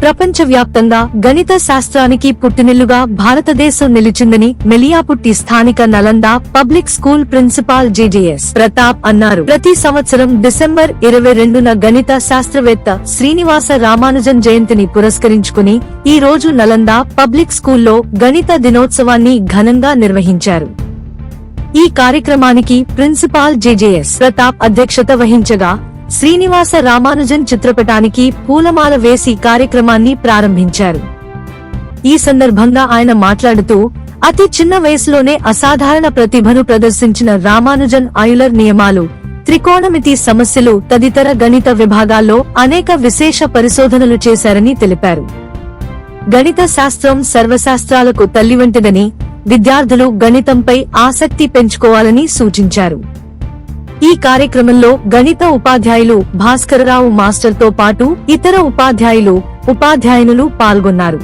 ప్రపంచవ్యాప్తంగా గణిత శాస్త్రానికి పుట్టినిల్లుగా భారతదేశం నిలిచిందని మెలియాపుట్టి స్థానిక Nalanda public school principal J J S Pratap అన్నారు. ప్రతి సంవత్సరం డిసెంబర్ 22న గణిత శాస్త్రవేత్త శ్రీనివాస రామానుజన్ జయంతిని పురస్కరించుకుని ఈ రోజు నలంద పబ్లిక్ స్కూల్లో గణిత దినోత్సవాన్ని ఘనంగా నిర్వహించారు. ఈ కార్యక్రమానికి ప్రిన్సిపాల్ జెజెఎస్ ప్రతాప్ అధ్యక్షత వహించగా శ్రీనివాస రామానుజన్ చిత్రపటానికి పూలమాల వేసి కార్యక్రమాన్ని ప్రారంభించారు. ఈ సందర్భంగా ఆయన మాట్లాడుతూ అతి చిన్న వయసులోనే అసాధారణ ప్రతిభను ప్రదర్శించిన రామానుజన్ ఆయులర్ నియమాలు, త్రికోణమితి సమస్యలు తదితర గణిత విభాగాల్లో అనేక విశేష పరిశోధనలు చేశారని తెలిపారు. గణిత శాస్త్రం సర్వశాస్త్రాలకు తల్లివంటిదని, విద్యార్థులు గణితంపై ఆసక్తి పెంచుకోవాలని సూచించారు. ఈ కార్యక్రమంలో గణిత ఉపాధ్యాయులు భాస్కరరావు మాస్టర్తో పాటు ఇతర ఉపాధ్యాయులు, ఉపాధ్యాయునులు పాల్గొన్నారు.